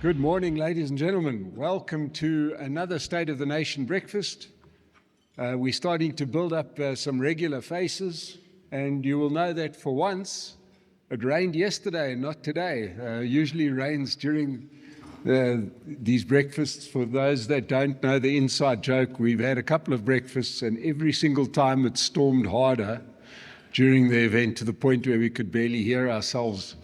Good morning, ladies and gentlemen. Welcome to another State of the Nation breakfast. We're starting to build up some regular faces, and you will know that for once it rained yesterday and not today. Usually rains during these breakfasts. For those that don't know the inside joke, we've had a couple of breakfasts, and every single time it stormed harder during the event to the point where we could barely hear ourselves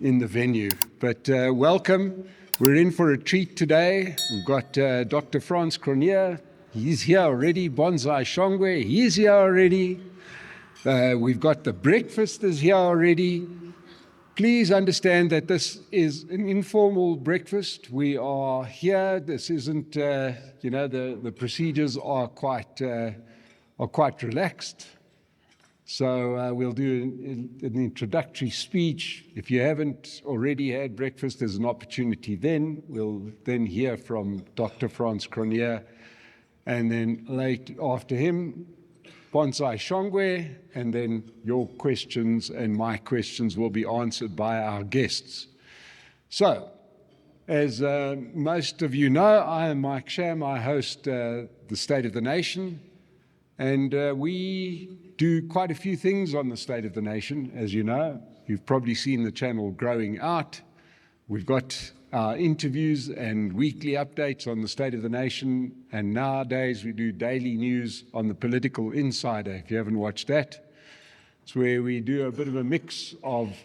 in the venue. But welcome. We're in for a treat today. We've got Dr. Frans Cronje. He's here already. Bonsai Shongwe, he's here already. We've got the breakfast is here already. Please understand that this is an informal breakfast. We are here. This isn't, the procedures are quite relaxed. So we'll do an introductory speech. If you haven't already had breakfast, there's an opportunity then. We'll then hear from Dr. Frans Cronje, and then late after him, Bonsai Shongwe, and then your questions and my questions will be answered by our guests. So, as most of you know, I am Mike Sham. I host the State of the Nation, and we do quite a few things on the State of the Nation, as you know. You've probably seen the channel growing out. We've got our interviews and weekly updates on the State of the Nation, and nowadays we do daily news on the Political Insider, if you haven't watched that. It's where we do a bit of a mix of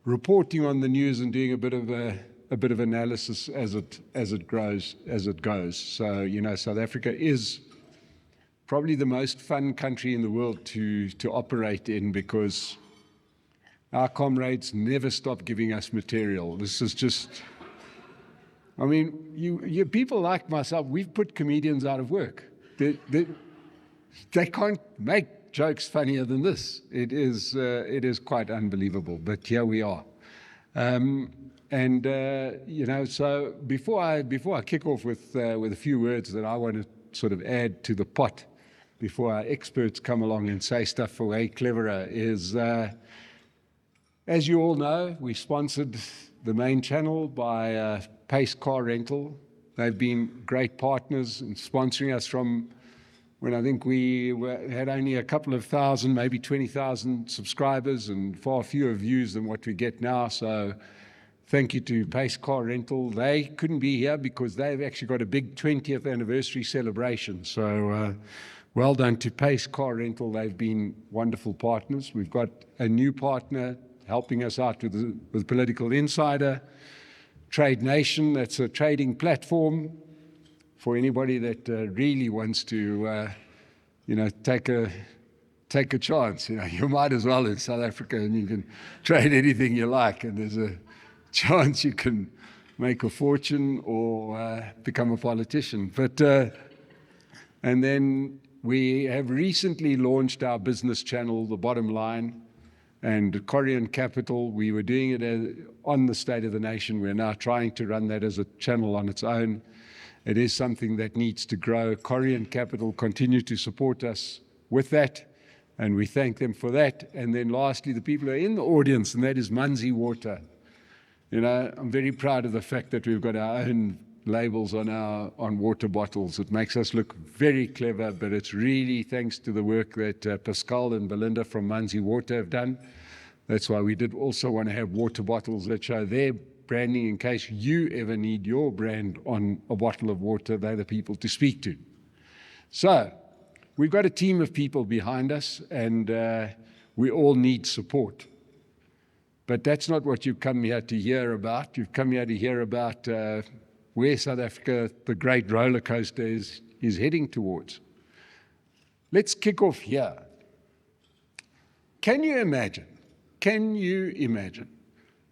reporting on the news and doing a bit of analysis as it goes. So, South Africa is probably the most fun country in the world to operate in, because our comrades never stop giving us material. This is just, you people like myself, we've put comedians out of work. They can't make jokes funnier than this. It is quite unbelievable, but here we are. So before I kick off with a few words that I want to sort of add to the pot, before our experts come along and say stuff for way cleverer, is, as you all know, we sponsored the main channel by Pace Car Rental. They've been great partners in sponsoring us from when I think we had only a couple of thousand, maybe 20,000 subscribers and far fewer views than what we get now. So thank you to Pace Car Rental. They couldn't be here because they've actually got a big 20th anniversary celebration. So well done to Pace Car Rental. They've been wonderful partners. We've got a new partner helping us out with Political Insider, Trade Nation. That's a trading platform for anybody that really wants to, take a chance. You might as well in South Africa, and you can trade anything you like, and there's a chance you can make a fortune or become a politician. But and then we have recently launched our business channel, The Bottom Line, and Corian Capital. We were doing it on the State of the Nation. We're now trying to run that as a channel on its own. It is something that needs to grow. Corian Capital continue to support us with that, and we thank them for that. And then lastly, the people who are in the audience, and that is Manzi Water. I'm very proud of the fact that we've got our own labels on water bottles. It makes us look very clever, but it's really thanks to the work that Pascal and Belinda from Manzi Water have done. That's why we did also want to have water bottles that show their branding in case you ever need your brand on a bottle of water. They're the people to speak to. So we've got a team of people behind us, and we all need support. But that's not what you've come here to hear about. You've come here to hear about where South Africa, the great roller coaster, is heading towards. Let's kick off here. Can you imagine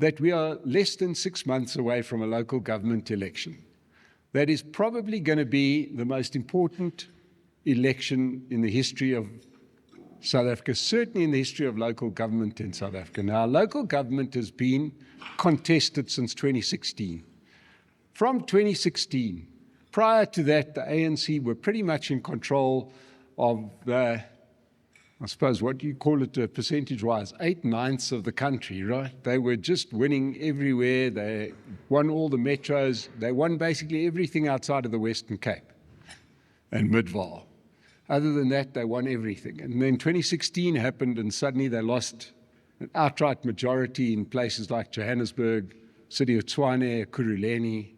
that we are less than 6 months away from a local government election? That is probably going to be the most important election in the history of South Africa, certainly in the history of local government in South Africa. Now, local government has been contested since 2016. From 2016, prior to that, the ANC were pretty much in control of the I suppose, what do you call it percentage-wise, 8/9 of the country, right? They were just winning everywhere. They won all the metros. They won basically everything outside of the Western Cape and Midvaal. Other than that, they won everything. And then 2016 happened, and suddenly they lost an outright majority in places like Johannesburg, city of Tshwane, Ekurhuleni,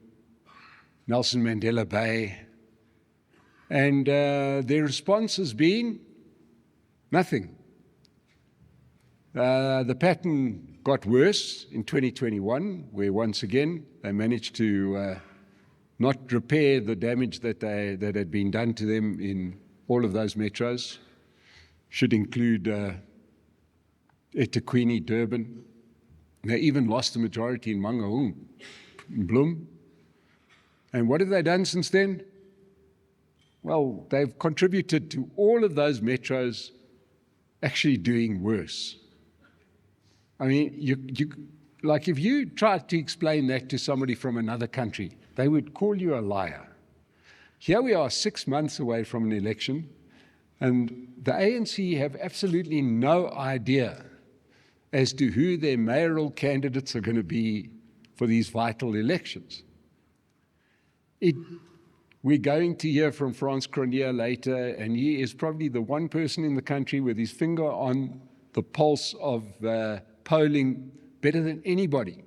Nelson Mandela Bay. And their response has been nothing. The pattern got worse in 2021, where once again they managed to not repair the damage that had been done to them in all of those metros. Should include eThekwini, Durban. They even lost the majority in Mangaung, in Bloem. And what have they done since then? Well, they've contributed to all of those metros actually doing worse. I mean, like if you tried to explain that to somebody from another country, they would call you a liar. Here we are 6 months away from an election, and the ANC have absolutely no idea as to who their mayoral candidates are going to be for these vital elections. We're going to hear from Frans Cronje later, and he is probably the one person in the country with his finger on the pulse of polling better than anybody.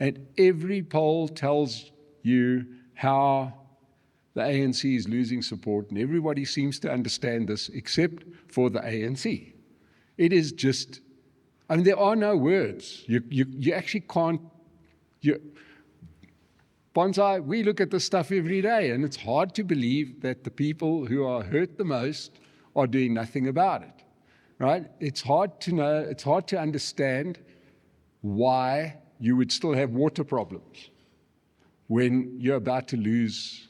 And every poll tells you how the ANC is losing support, and everybody seems to understand this except for the ANC. It is just, I mean, there are no words. You actually can't. Bonsai, we look at this stuff every day, and it's hard to believe that the people who are hurt the most are doing nothing about it, right? It's hard to know, it's hard to understand why you would still have water problems when you're about to lose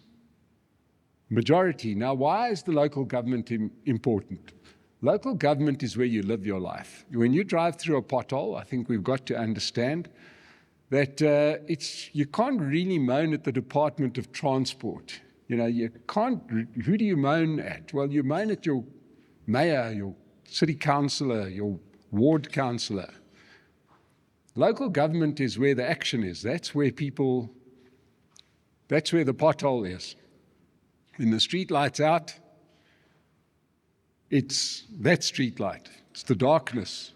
majority. Now, why is the local government important? Local government is where you live your life. When you drive through a pothole, I think we've got to understand that you can't really moan at the Department of Transport. You know, you can't, who do you moan at? Well, you moan at your mayor, your city councillor, your ward councillor. Local government is where the action is. That's where that's where the pothole is. When the street light's out, it's that street light. It's the darkness.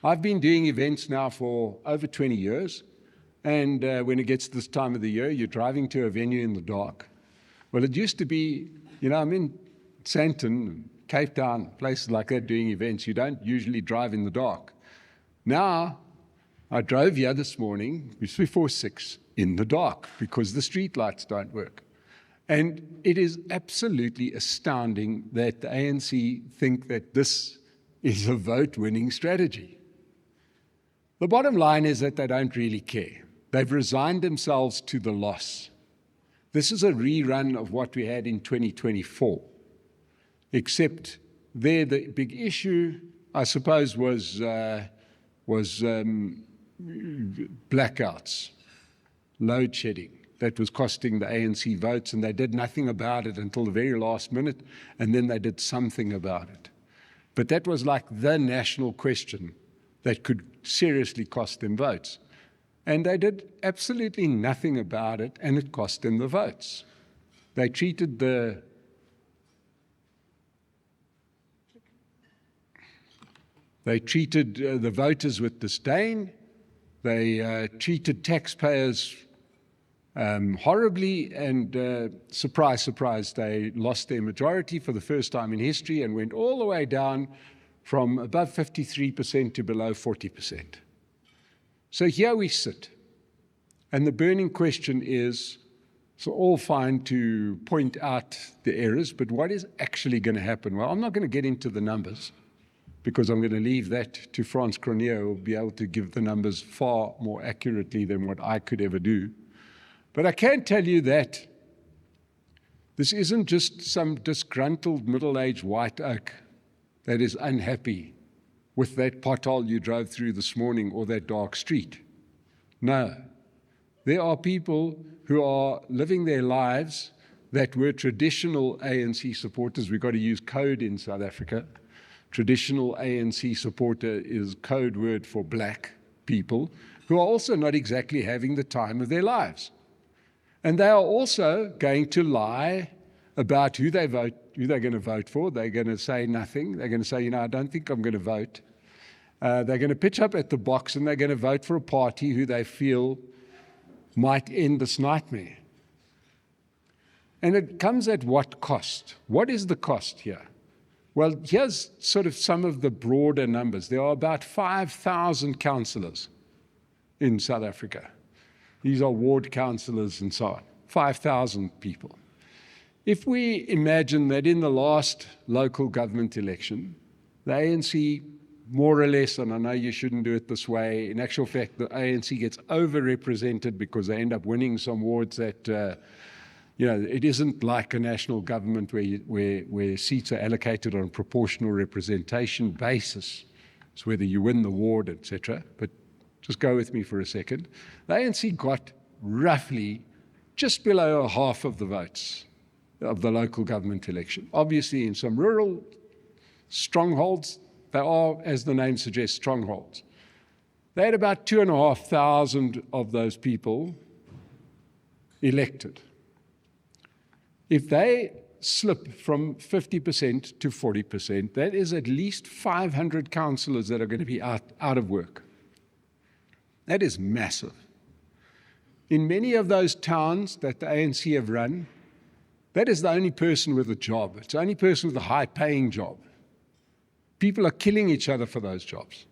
I've been doing events now for over 20 years. And when it gets to this time of the year, you're driving to a venue in the dark. Well, it used to be, you know, I'm in Sandton, Cape Town, places like that doing events. You don't usually drive in the dark. Now, I drove here this morning, it was before 6, in the dark, because the street lights don't work. And it is absolutely astounding that the ANC think that this is a vote-winning strategy. The bottom line is that they don't really care. They've resigned themselves to the loss. This is a rerun of what we had in 2024, except there the big issue, I suppose, was blackouts, load shedding. That was costing the ANC votes, and they did nothing about it until the very last minute, and then they did something about it. But that was like the national question that could seriously cost them votes. And they did absolutely nothing about it, and it cost them the votes. They treated the voters with disdain. They treated taxpayers horribly, and surprise, surprise, they lost their majority for the first time in history and went all the way down from above 53% to below 40%. So here we sit, and the burning question is, so all fine to point out the errors, but what is actually going to happen? Well, I'm not going to get into the numbers, because I'm going to leave that to Frans Cronje, who will be able to give the numbers far more accurately than what I could ever do. But I can tell you that this isn't just some disgruntled middle-aged white oak that is unhappy with that pothole you drove through this morning or that dark street. No. There are people who are living their lives that were traditional ANC supporters. We've got to use code in South Africa. traditional ANC supporter is code word for black people who are also not exactly having the time of their lives. And they are also going to lie about who they're going to vote for. They're going to say nothing. They're going to say, I don't think I'm going to vote. They're going to pitch up at the box and they're going to vote for a party who they feel might end this nightmare. And it comes at what cost? What is the cost here? Well, here's sort of some of the broader numbers. There are about 5,000 councillors in South Africa. These are ward councillors and so on, 5,000 people. If we imagine that in the last local government election, the ANC more or less, and I know you shouldn't do it this way, in actual fact, the ANC gets overrepresented because they end up winning some wards that, it isn't like a national government where seats are allocated on a proportional representation basis. It's whether you win the ward, etc. But just go with me for a second. The ANC got roughly just below half of the votes of the local government election. Obviously, in some rural strongholds, they are, as the name suggests, strongholds. They had about 2,500 of those people elected. If they slip from 50% to 40%, that is at least 500 councillors that are going to be out of work. That is massive. In many of those towns that the ANC have run, that is the only person with a job. It's the only person with a high-paying job. People are killing each other for those jobs.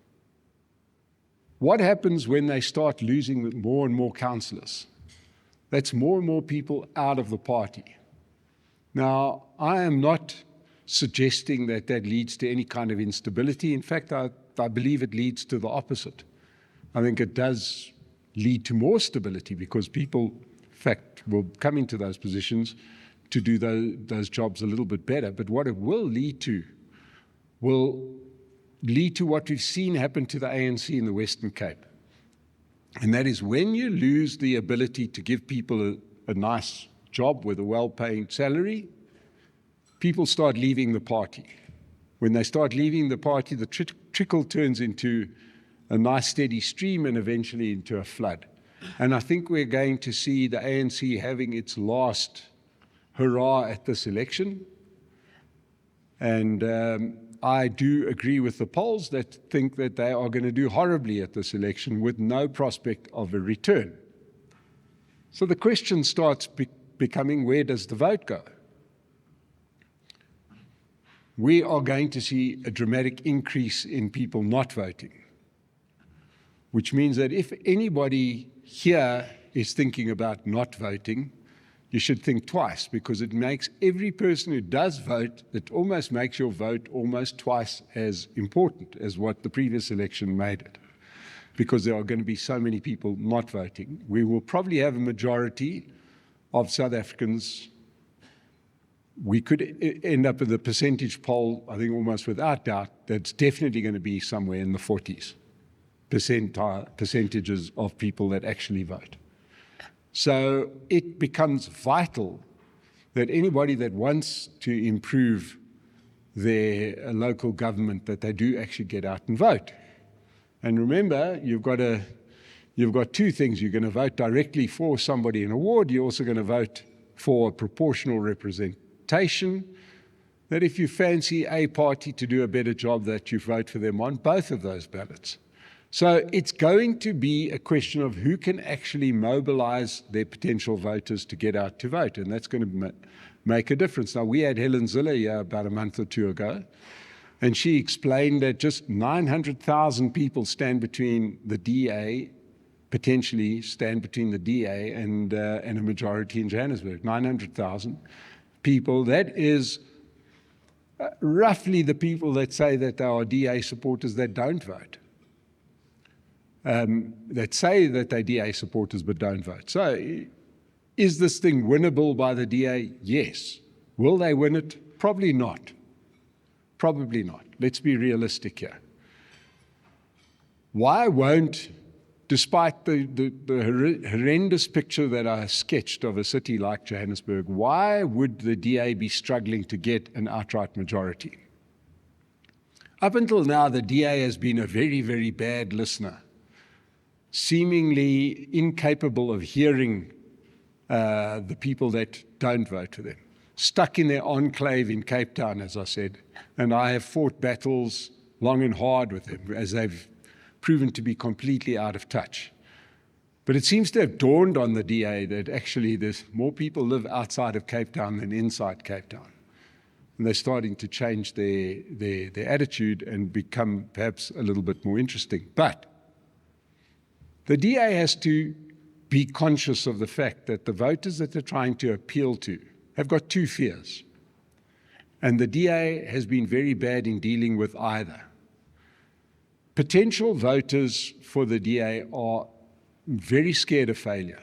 What happens when they start losing more and more councillors? That's more and more people out of the party. Now, I am not suggesting that that leads to any kind of instability. In fact, I believe it leads to the opposite. I think it does lead to more stability because people, in fact, will come into those positions to do those jobs a little bit better. But what it will lead to what we've seen happen to the ANC in the Western Cape. And that is when you lose the ability to give people a nice job with a well-paying salary, people start leaving the party. When they start leaving the party, the trickle turns into a nice steady stream and eventually into a flood. And I think we're going to see the ANC having its last hurrah at this election. And I do agree with the polls that think that they are going to do horribly at this election with no prospect of a return. So the question starts becoming, where does the vote go? We are going to see a dramatic increase in people not voting, which means that if anybody here is thinking about not voting, you should think twice, because it makes every person who does vote, it almost makes your vote almost twice as important as what the previous election made it, because there are going to be so many people not voting. We will probably have a majority of South Africans. We could end up with a percentage poll, I think almost without doubt, that's definitely going to be somewhere in the 40s percentages of people that actually vote. So it becomes vital that anybody that wants to improve their local government, that they do actually get out and vote. And remember, you've got two things. You're going to vote directly for somebody in a ward. You're also going to vote for proportional representation, that if you fancy a party to do a better job, that you vote for them on both of those ballots. So it's going to be a question of who can actually mobilize their potential voters to get out to vote, and that's going to make a difference. Now, we had Helen Zille here about a month or two ago, and she explained that just 900,000 people stand between the DA, potentially stand between the DA and a majority in Johannesburg. 900,000 people. That is roughly the people that say that they are DA supporters that don't vote. That say that they're DA supporters but don't vote. So is this thing winnable by the DA? Yes. Will they win it? Probably not. Probably not. Let's be realistic here. Why won't, despite the horrendous picture that I sketched of a city like Johannesburg, why would the DA be struggling to get an outright majority? Up until now, the DA has been a very, very bad listener, seemingly incapable of hearing the people that don't vote for them, stuck in their enclave in Cape Town, as I said, and I have fought battles long and hard with them as they've proven to be completely out of touch. But it seems to have dawned on the DA that actually there's more people live outside of Cape Town than inside Cape Town. And they're starting to change their attitude and become perhaps a little bit more interesting. But the DA has to be conscious of the fact that the voters that they're trying to appeal to have got two fears. And the DA has been very bad in dealing with either. Potential voters for the DA are very scared of failure.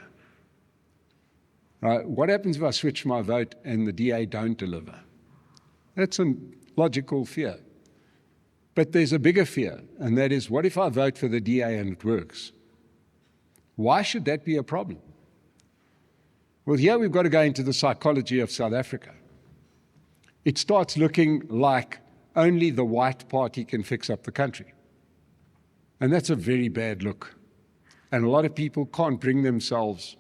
What happens if I switch my vote and the DA don't deliver? That's a logical fear. But there's a bigger fear, and that is, what if I vote for the DA and it works? Why should that be a problem? Well, here we've got to go into the psychology of South Africa. It starts looking like only the white party can fix up the country. And that's a very bad look. And a lot of people can't bring themselves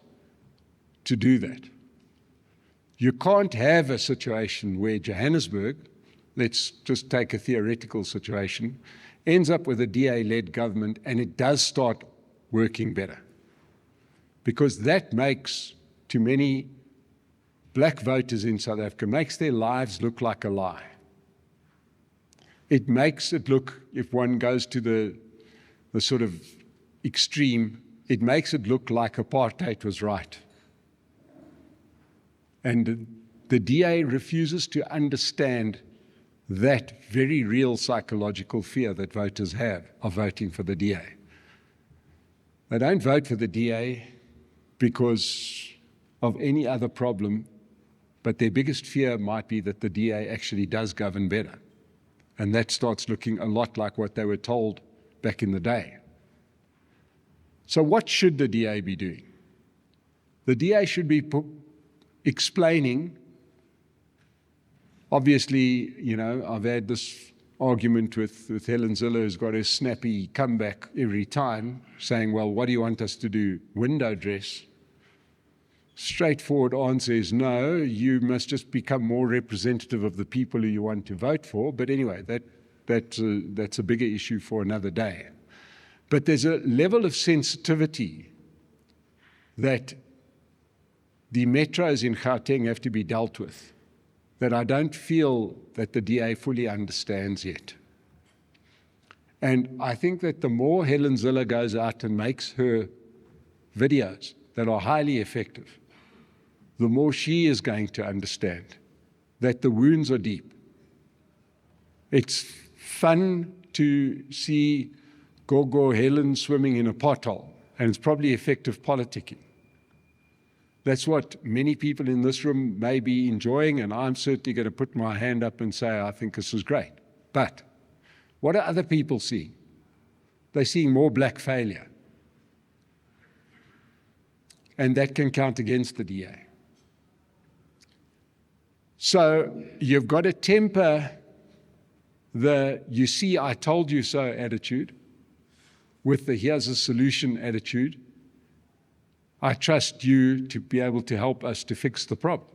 to do that. You can't have a situation where Johannesburg, let's just take a theoretical situation, ends up with a DA-led government and it does start working better. Because that makes, to many black voters in South Africa, makes their lives look like a lie. It makes it look, if one goes to the sort of extreme, it makes it look like apartheid was right. And the DA refuses to understand that very real psychological fear that voters have of voting for the DA. They don't vote for the DA because of any other problem, but their biggest fear might be that the DA actually does govern better. And that starts looking a lot like what they were told back in the day. So what should the DA be doing? The DA should be explaining, obviously, you know, I've had this argument with Helen Zille, who's got a snappy comeback every time, saying, well, what do you want us to do? Window dress? Straightforward answer is no, you must just become more representative of the people who you want to vote for. But anyway, that's a bigger issue for another day. But there's a level of sensitivity that the metros in Gauteng have to be dealt with that I don't feel that the DA fully understands yet. And I think that the more Helen Zille goes out and makes her videos that are highly effective, the more she is going to understand that the wounds are deep. It's fun to see Gogo Helen swimming in a pothole, and it's probably effective politicking. That's what many people in this room may be enjoying, and I'm certainly going to put my hand up and say, I think this is great. But what are other people seeing? They're seeing more black failure. And that can count against the DA. So you've got to temper the "you see, I told you so" attitude with the "here's a solution" attitude. I trust you to be able to help us to fix the problem.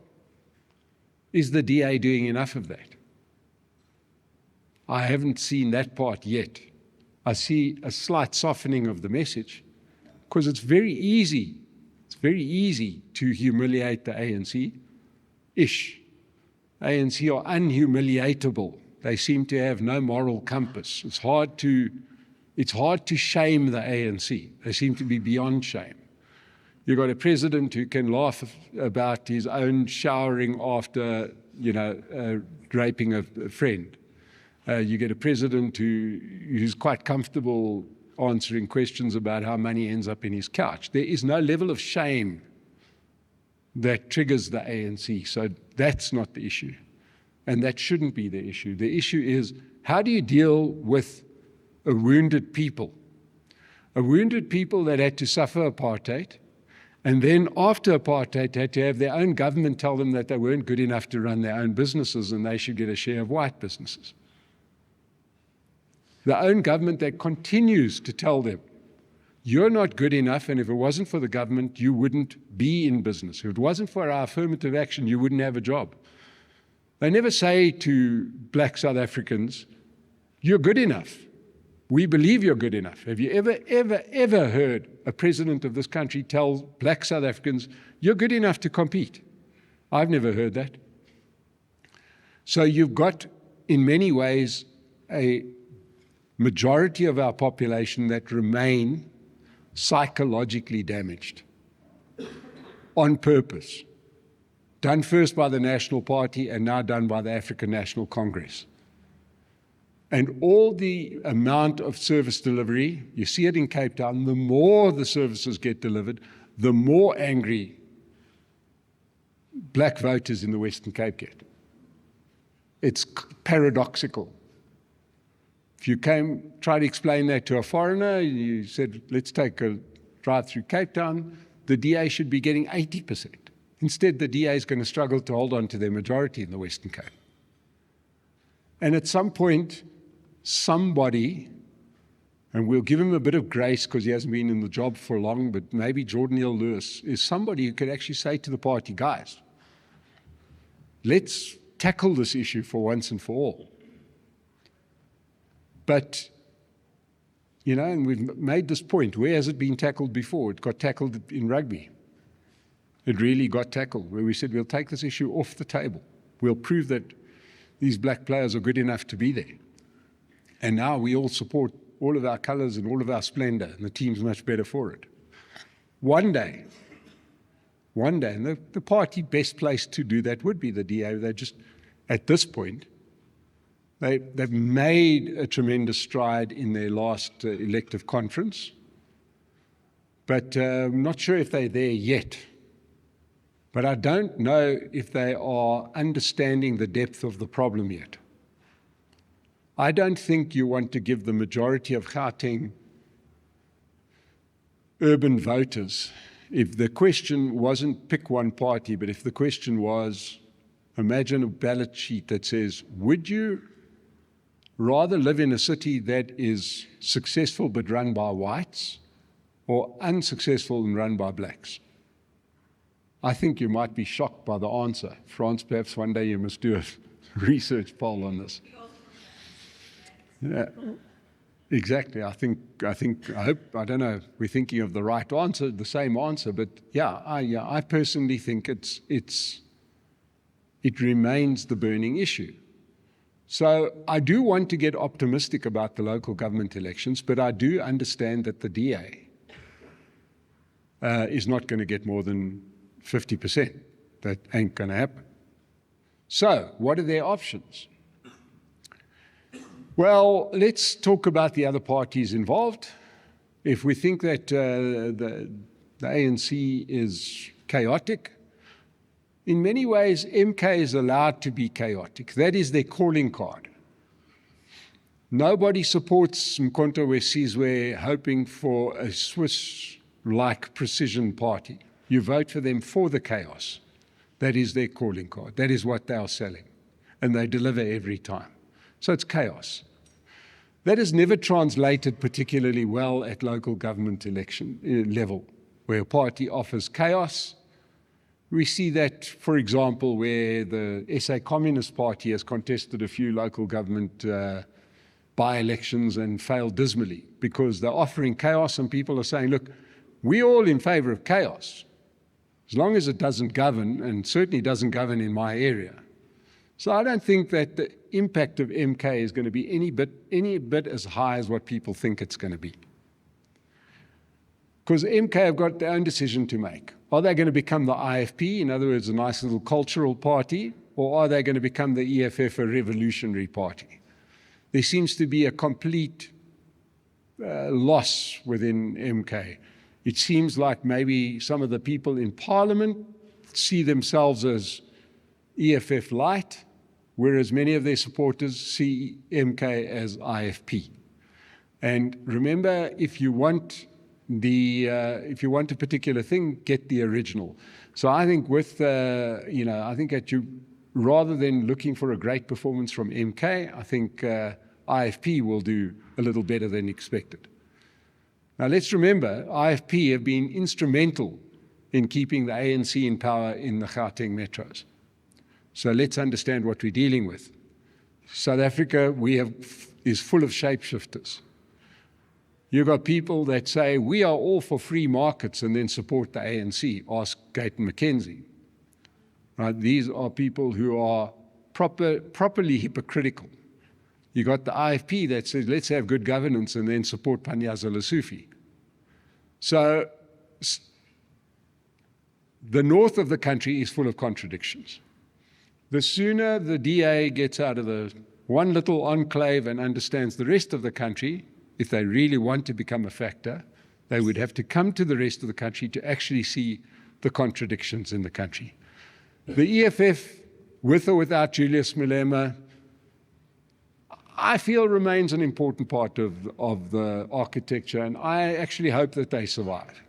Is the DA doing enough of that? I haven't seen that part yet. I see a slight softening of the message because it's very easy to humiliate the ANC-ish. ANC are unhumiliatable. They seem to have no moral compass. It's hard to shame the ANC. They seem to be beyond shame. You've got a president who can laugh about his own showering after, raping a friend. You get a president who's quite comfortable answering questions about how money ends up in his couch. There is no level of shame that triggers the ANC. So that's not the issue. And that shouldn't be the issue. The issue is, how do you deal with a wounded people? A wounded people that had to suffer apartheid, and then after apartheid had to have their own government tell them that they weren't good enough to run their own businesses and they should get a share of white businesses. their own government that continues to tell them, you're not good enough, and if it wasn't for the government, you wouldn't be in business. If it wasn't for our affirmative action, you wouldn't have a job. They never say to black South Africans, you're good enough. We believe you're good enough. Have you ever heard a president of this country tell black South Africans, you're good enough to compete? I've never heard that. So you've got, in many ways, a majority of our population that remain psychologically damaged on purpose, done first by the National Party and now done by the African National Congress. And all the amount of service delivery, you see it in Cape Town, the more the services get delivered, the more angry black voters in the Western Cape get. It's paradoxical. If you try to explain that to a foreigner, you said, let's take a drive through Cape Town, the DA should be getting 80%. Instead, the DA is going to struggle to hold on to their majority in the Western Cape. And at some point, somebody, and we'll give him a bit of grace because he hasn't been in the job for long, but maybe Jordan Hill-Lewis is somebody who could actually say to the party, guys, let's tackle this issue for once and for all. But, you know, and we've made this point, where has it been tackled before? It got tackled in rugby. It really got tackled, where we said, we'll take this issue off the table. We'll prove that these black players are good enough to be there. And now we all support all of our colors and all of our splendor, and the team's much better for it. One day, and the party best placed to do that would be the DA. They just, at this point, they've made a tremendous stride in their last elective conference, but I'm not sure if they're there yet. But I don't know if they are understanding the depth of the problem yet. I don't think you want to give the majority of Gauteng urban voters, if the question wasn't pick one party, but if the question was, imagine a ballot sheet that says, would you rather live in a city that is successful but run by whites or unsuccessful and run by blacks? I think you might be shocked by the answer. Frans, perhaps one day you must do a research poll on this. Yeah, exactly. I don't know, we're thinking of the right answer, the same answer, but I personally think it remains the burning issue. So I do want to get optimistic about the local government elections, but I do understand that the DA is not going to get more than 50%. That ain't going to happen. So what are their options? Well, let's talk about the other parties involved. If we think that the ANC is chaotic, in many ways, MK is allowed to be chaotic. That is their calling card. Nobody supports Mkhonto we Sizwe hoping for a Swiss-like precision party. You vote for them for the chaos. That is their calling card. That is what they are selling. And they deliver every time. So it's chaos. That is never translated particularly well at local government election level, where a party offers chaos. We see that, for example, where the SA Communist Party has contested a few local government by-elections and failed dismally because they're offering chaos and people are saying, look, we're all in favor of chaos, as long as it doesn't govern, and certainly doesn't govern in my area. So I don't think that the impact of MK is going to be any bit as high as what people think it's going to be. Because MK have got their own decision to make. Are they going to become the IFP, in other words, a nice little cultural party, or are they going to become the EFF, a revolutionary party? There seems to be a complete loss within MK. It seems like maybe some of the people in Parliament see themselves as EFF light, whereas many of their supporters see MK as IFP. And remember, if you want a particular thing, get the original. So I think I think that rather than looking for a great performance from MK, I think IFP will do a little better than expected. Now let's remember, IFP have been instrumental in keeping the ANC in power in the Gauteng metros. So let's understand what we're dealing with. South Africa is full of shapeshifters. You've got people that say, we are all for free markets and then support the ANC. Ask Gayton McKenzie. Right? These are people who are properly hypocritical. You got the IFP that says, let's have good governance and then support Panyaza Lesufi. So the north of the country is full of contradictions. The sooner the DA gets out of the one little enclave and understands the rest of the country, if they really want to become a factor, they would have to come to the rest of the country to actually see the contradictions in the country. The EFF, with or without Julius Malema, I feel remains an important part of the architecture, and I actually hope that they survive.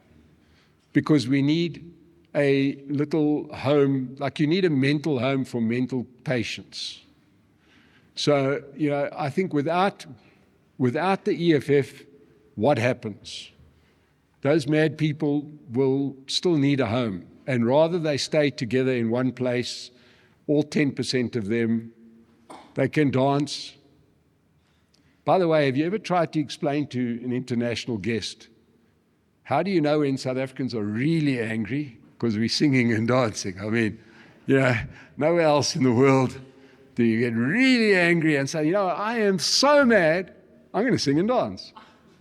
Because we need a little home, like you need a mental home for mental patients. So, I think without the EFF, what happens? Those mad people will still need a home. And rather they stay together in one place, all 10% of them, they can dance. By the way, have you ever tried to explain to an international guest, how do you know when South Africans are really angry? Because we're singing and dancing. I mean, nowhere else in the world do you get really angry and say, I am so mad, I'm going to sing and dance.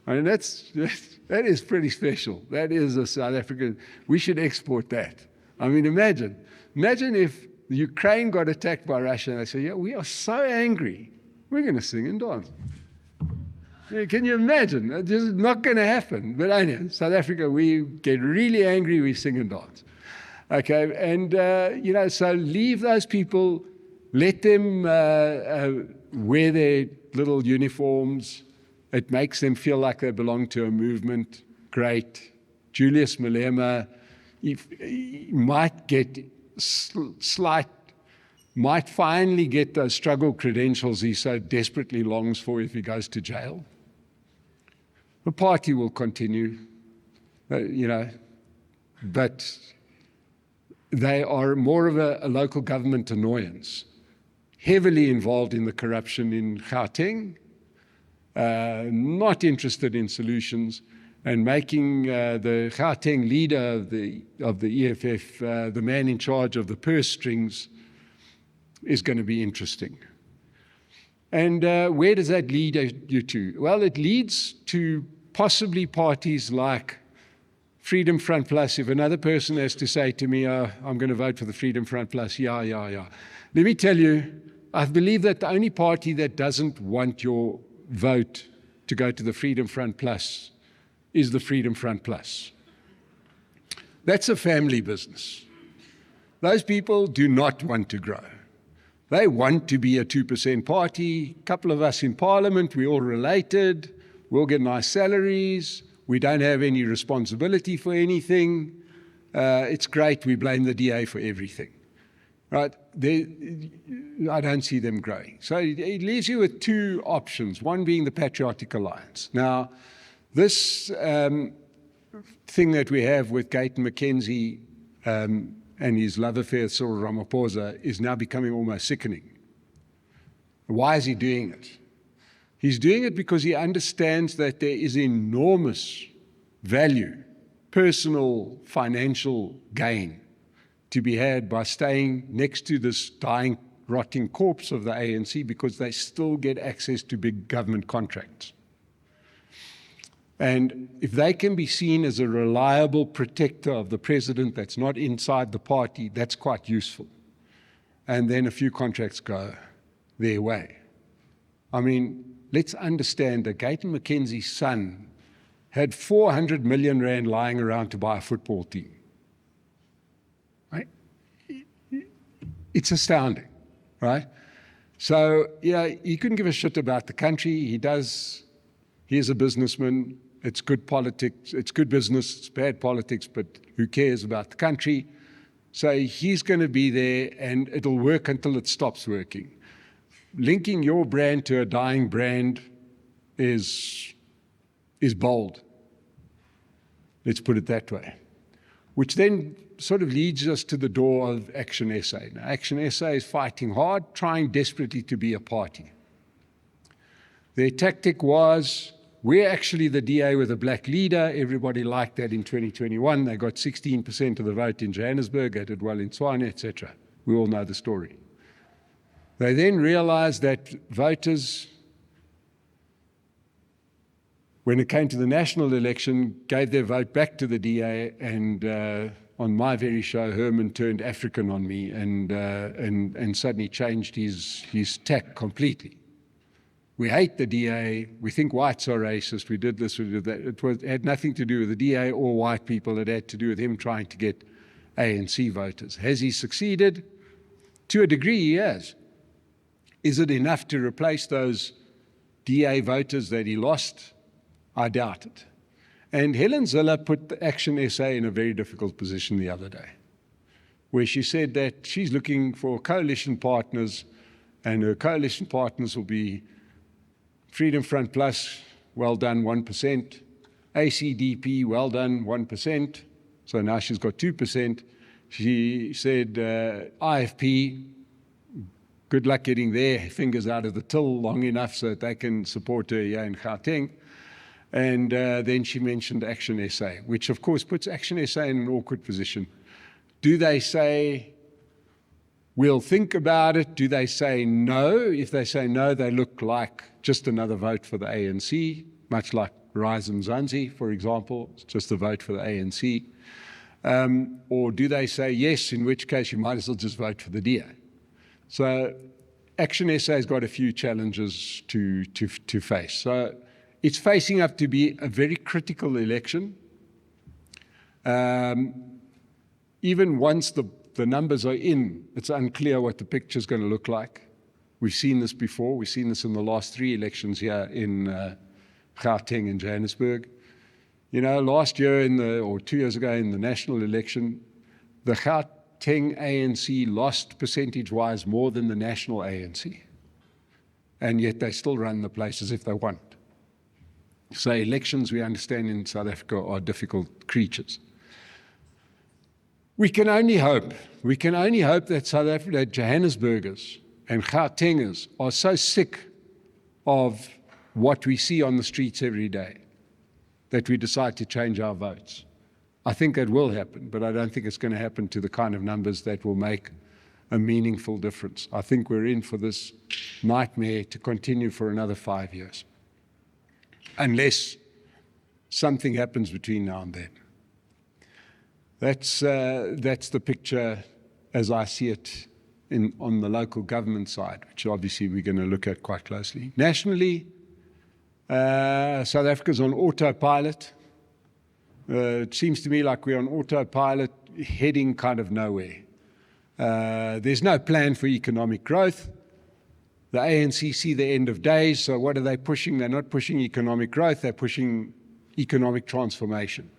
I mean, that is pretty special. That is a South African. We should export that. I mean, imagine if Ukraine got attacked by Russia and they say, we are so angry, we're going to sing and dance. Can you imagine? This is not going to happen. But anyway, South Africa, we get really angry, we sing and dance. Okay, and, so leave those people, let them wear their little uniforms. It makes them feel like they belong to a movement. Great. Julius Malema might get might finally get those struggle credentials he so desperately longs for if he goes to jail. The party will continue, but they are more of a local government annoyance, heavily involved in the corruption in Gauteng, not interested in solutions, and making the Gauteng leader of the EFF, the man in charge of the purse strings, is going to be interesting. And where does that lead you to? Well, it leads to possibly parties like Freedom Front Plus. If another person has to say to me, I'm going to vote for the Freedom Front Plus, yeah. Let me tell you, I believe that the only party that doesn't want your vote to go to the Freedom Front Plus is the Freedom Front Plus. That's a family business. Those people do not want to grow. They want to be a 2% party. A couple of us in Parliament, we're all related. We'll get nice salaries. We don't have any responsibility for anything. It's great. We blame the DA for everything. Right? I don't see them growing. So it leaves you with two options, one being the Patriotic Alliance. Now, this thing that we have with Gayton McKenzie and his love affair with Cyril Ramaphosa is now becoming almost sickening. Why is he doing it? He's doing it because he understands that there is enormous value, personal, financial gain to be had by staying next to this dying, rotting corpse of the ANC because they still get access to big government contracts. And if they can be seen as a reliable protector of the president that's not inside the party, that's quite useful. And then a few contracts go their way. I mean, let's understand that Gayton McKenzie's son had 400 million rand lying around to buy a football team. Right? It's astounding, right? So, he couldn't give a shit about the country. He is a businessman. It's good politics, it's good business, it's bad politics, but who cares about the country? So he's going to be there and it'll work until it stops working. linking your brand to a dying brand is bold. Let's put it that way. Which then sort of leads us to the door of Action SA. Now, Action SA is fighting hard, trying desperately to be a party. Their tactic was, we're actually the DA with a black leader. Everybody liked that in 2021. They got 16% of the vote in Johannesburg. They did well in Tshwane, etc. We all know the story. They then realized that voters, when it came to the national election, gave their vote back to the DA, and on my very show, Herman turned African on me and suddenly changed his tack completely. We hate the DA. We think whites are racist. We did this, we did that. It had nothing to do with the DA or white people. It had to do with him trying to get ANC voters. Has he succeeded? To a degree, he has. Is it enough to replace those DA voters that he lost? I doubt it. And Helen Zille put the Action SA in a very difficult position the other day, where she said that she's looking for coalition partners, and her coalition partners will be Freedom Front Plus, well done, 1%. ACDP, well done, 1%. So now she's got 2%. She said IFP, good luck getting their fingers out of the till long enough so that they can support her here in Gauteng. And then she mentioned Action SA, which of course puts Action SA in an awkward position. Do they say, we'll think about it? Do they say no? If they say no, they look like just another vote for the ANC, much like Rise Mzansi, for example, it's just a vote for the ANC. Or do they say yes, in which case you might as well just vote for the DA? So Action SA has got a few challenges to face. So it's facing up to be a very critical election. Even once the numbers are in, it's unclear what the picture is going to look like. We've seen this before. We've seen this in the last 3 elections here in Gauteng and Johannesburg. You know, last year or 2 years ago in the national election, the Gauteng ANC lost percentage-wise more than the national ANC. And yet they still run the place as if they won. So elections, we understand, in South Africa are difficult creatures. We can only hope that South Africa, that Johannesburgers and Gautengers are so sick of what we see on the streets every day that we decide to change our votes. I think that will happen, but I don't think it's going to happen to the kind of numbers that will make a meaningful difference. I think we're in for this nightmare to continue for another 5 years, unless something happens between now and then. That's the picture as I see it on the local government side, which obviously we're going to look at quite closely. Nationally, South Africa's on autopilot. It seems to me like we're on autopilot heading kind of nowhere. There's no plan for economic growth. The ANC see the end of days, so what are they pushing? They're not pushing economic growth, they're pushing economic transformation.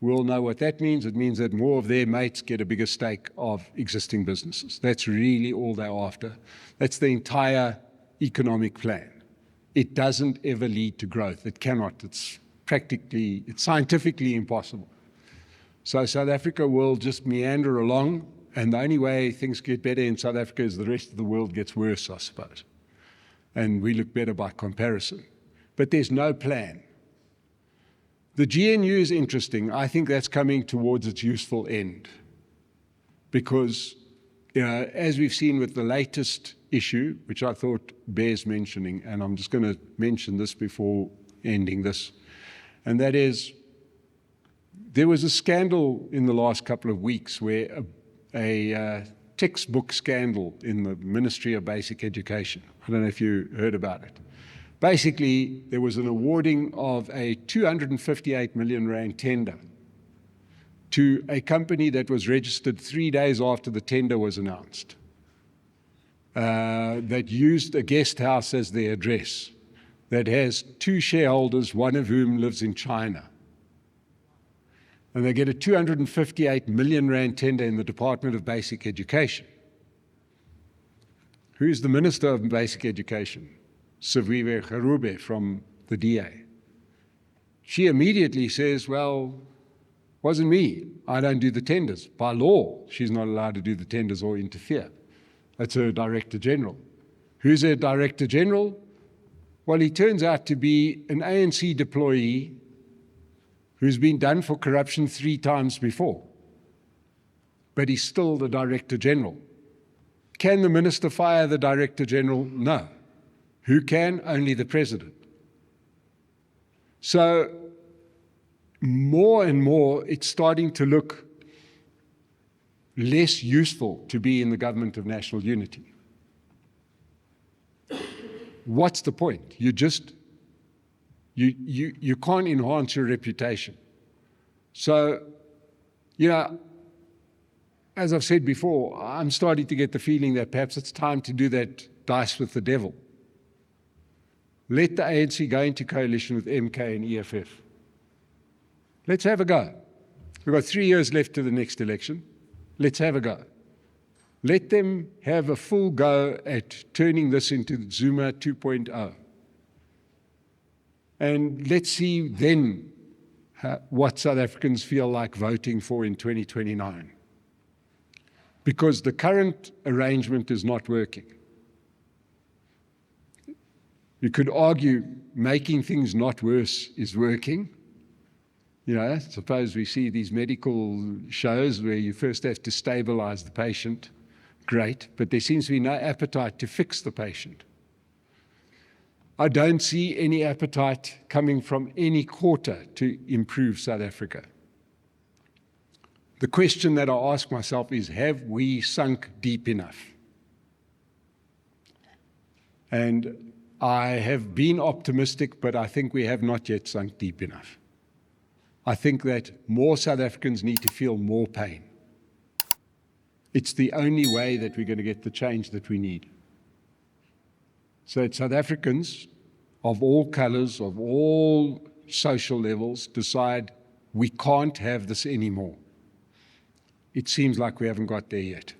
We all know what that means. It means that more of their mates get a bigger stake of existing businesses. That's really all they're after. That's the entire economic plan. It doesn't ever lead to growth. It cannot. It's scientifically impossible. So South Africa will just meander along, and the only way things get better in South Africa is the rest of the world gets worse, I suppose. And we look better by comparison. But there's no plan. The GNU is interesting. I think that's coming towards its useful end because, as we've seen with the latest issue, which I thought bears mentioning, and I'm just going to mention this before ending this, and that is there was a scandal in the last couple of weeks where a textbook scandal in the Ministry of Basic Education. I don't know if you heard about it. Basically, there was an awarding of a 258 million rand tender to a company that was registered 3 days after the tender was announced, that used a guest house as their address, that has 2 shareholders, one of whom lives in China. And they get a 258 million rand tender in the Department of Basic Education. Who's the Minister of Basic Education? Siviwe Garube from the DA. She immediately says, well, wasn't me. I don't do the tenders. By law, she's not allowed to do the tenders or interfere. That's her Director General. Who's her Director General? Well, he turns out to be an ANC deployee who's been done for corruption 3 times before. But he's still the Director General. Can the Minister fire the Director General? No. Who can? Only the President. So more and more, it's starting to look less useful to be in the government of national unity. What's the point? You can't enhance your reputation. So, as I've said before, I'm starting to get the feeling that perhaps it's time to do that dice with the devil. Let the ANC go into coalition with MK and EFF. Let's have a go. We've got 3 years left to the next election. Let's have a go. Let them have a full go at turning this into Zuma 2.0. And let's see then what South Africans feel like voting for in 2029. Because the current arrangement is not working. You could argue making things not worse is working. Suppose we see these medical shows where you first have to stabilize the patient. Great, but there seems to be no appetite to fix the patient. I don't see any appetite coming from any quarter to improve South Africa. The question that I ask myself is, have we sunk deep enough? And I have been optimistic, but I think we have not yet sunk deep enough. I think that more South Africans need to feel more pain. It's the only way that we're going to get the change that we need. So that South Africans of all colors, of all social levels, decide we can't have this anymore. It seems like we haven't got there yet,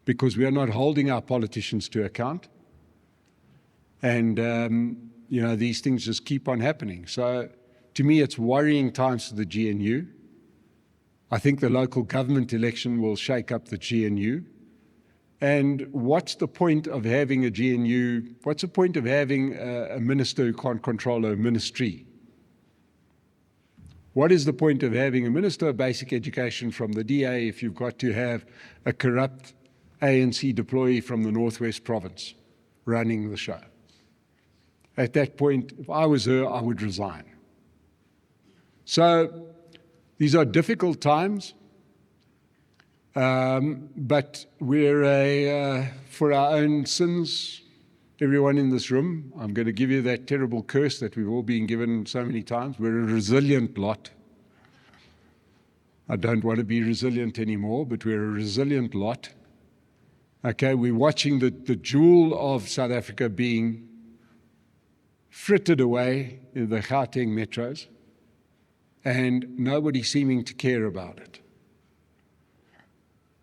because we are not holding our politicians to account. And, these things just keep on happening. So to me, it's worrying times for the GNU. I think the local government election will shake up the GNU. And what's the point of having a GNU? What's the point of having a minister who can't control a ministry? What is the point of having a Minister of Basic Education from the DA if you've got to have a corrupt ANC deployee from the Northwest Province running the show? At that point, if I was her, I would resign. So these are difficult times, but we're, for our own sins, everyone in this room, I'm going to give you that terrible curse that we've all been given so many times. We're a resilient lot. I don't want to be resilient anymore, but we're a resilient lot. Okay, we're watching the jewel of South Africa being frittered away in the Gauteng metros, and nobody seeming to care about it.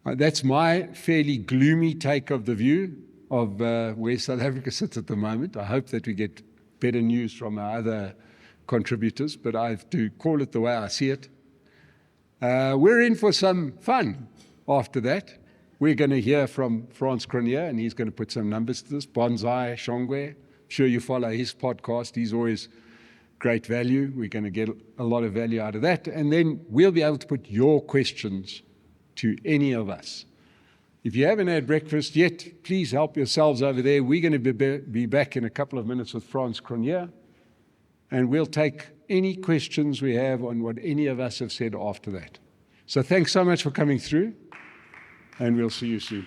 That's my fairly gloomy take of the view of where South Africa sits at the moment. I hope that we get better news from our other contributors, but I have to call it the way I see it. We're in for some fun after that. We're going to hear from Frans Cronje, and he's going to put some numbers to this. Bonsai Shongwe, I'm sure you follow his podcast. He's always great value. We're going to get a lot of value out of that. And then we'll be able to put your questions to any of us. If you haven't had breakfast yet, please help yourselves over there. We're going to be back in a couple of minutes with Frans Cronje, and we'll take any questions we have on what any of us have said after that. So thanks so much for coming through, and we'll see you soon.